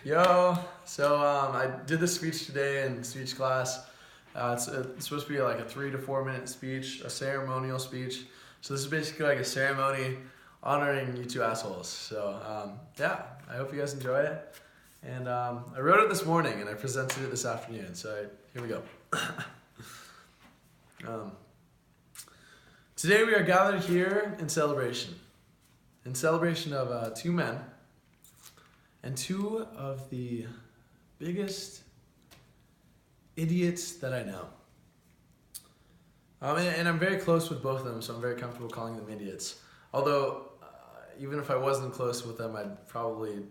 Yo, so I did this speech today in speech class. It's supposed to be like a 3 to 4 minute speech, a ceremonial speech. So this is basically like a ceremony honoring you two assholes. So yeah, I hope you guys enjoy it. And I wrote it this morning and I presented it this afternoon. So here we go. Today we are gathered here in celebration of two men. And two of the biggest idiots that I know. And I'm very close with both of them, so I'm very comfortable calling them idiots. Although, even if I wasn't close with them, I'd probably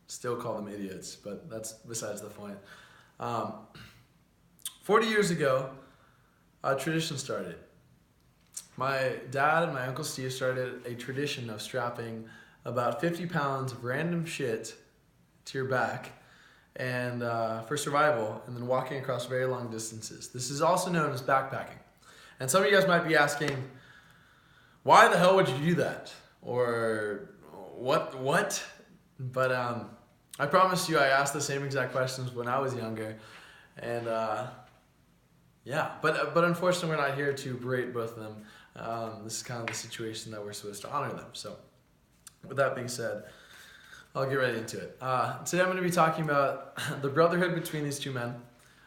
still call them idiots, but that's besides the point. 40 years ago, a tradition started. My dad and my Uncle Steve started a tradition of strapping about 50 pounds of random shit to your back and for survival, and then walking across very long distances. This is also known as backpacking. And some of you guys might be asking, why the hell would you do that? Or what? But I promise you I asked the same exact questions when I was younger. And yeah, but unfortunately we're not here to berate both of them. This is kind of the situation that we're supposed to honor them. So with that being said, I'll get right into it. Today I'm going to be talking about the brotherhood between these two men,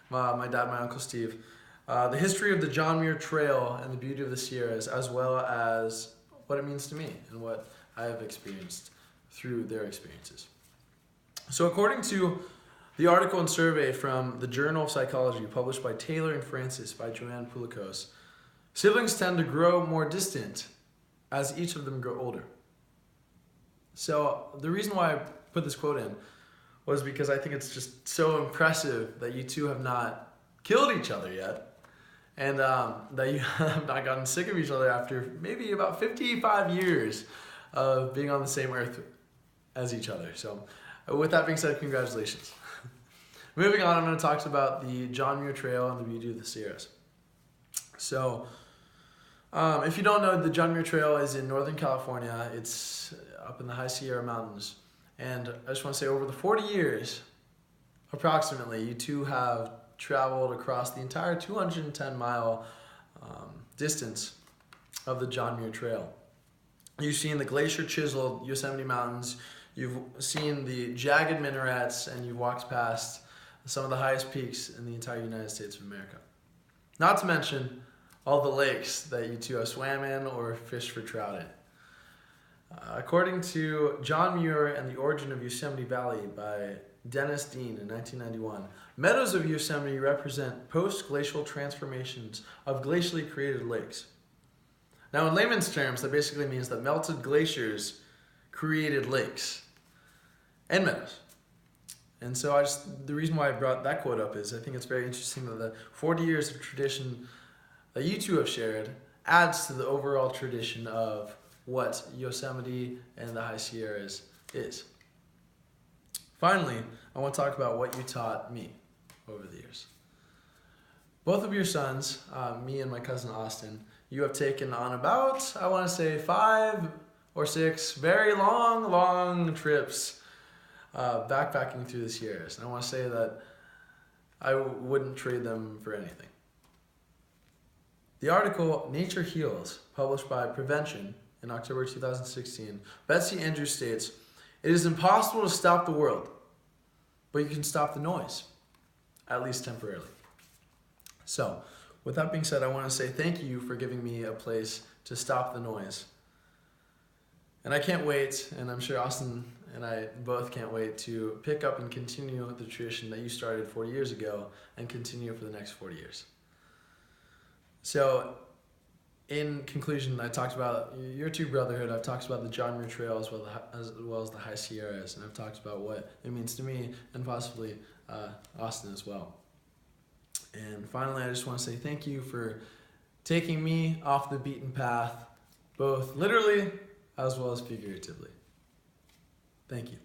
my dad and my Uncle Steve, the history of the John Muir Trail and the beauty of the Sierras, as well as what it means to me and what I have experienced through their experiences. So according to the article and survey from the Journal of Psychology published by Taylor and Francis by Joanne Poulikos, siblings tend to grow more distant as each of them grow older. So the reason why I put this quote in was because I think it's just so impressive that you two have not killed each other yet, and that you have not gotten sick of each other after maybe about 55 years of being on the same earth as each other. So with that being said, congratulations. Moving on, I'm going to talk about the John Muir Trail and the beauty of the Sierras. So if you don't know, the John Muir Trail is in Northern California. It's up in the high Sierra Mountains. And I just want to say, over the 40 years, approximately, you two have traveled across the entire 210-mile distance of the John Muir Trail. You've seen the glacier-chiseled Yosemite Mountains, you've seen the jagged minarets, and you've walked past some of the highest peaks in the entire United States of America. Not to mention all the lakes that you two have swam in or fished for trout in. According to John Muir and the Origin of Yosemite Valley by Dennis Dean in 1991, meadows of Yosemite represent post-glacial transformations of glacially created lakes. Now in layman's terms, that basically means that melted glaciers created lakes and meadows. And so the reason why I brought that quote up is I think it's very interesting that the 40 years of tradition that you two have shared adds to the overall tradition of what Yosemite and the High Sierras is. Finally, I want to talk about what you taught me over the years. Both of your sons, me and my cousin Austin, you have taken on about, I want to say 5 or 6 very long trips backpacking through the Sierras. And I want to say that I wouldn't trade them for anything. The article Nature Heals, published by Prevention in October 2016, Betsy Andrews states, "It is impossible to stop the world, but you can stop the noise, at least temporarily." So, with that being said, I want to say thank you for giving me a place to stop the noise. And I can't wait, and I'm sure Austin and I both can't wait to pick up and continue the tradition that you started 40 years ago and continue for the next 40 years. So, in conclusion, I talked about your two brotherhood. I've talked about the John Muir Trail as well as the High Sierras, and I've talked about what it means to me and possibly Austin as well. And finally, I just want to say thank you for taking me off the beaten path, both literally as well as figuratively. Thank you.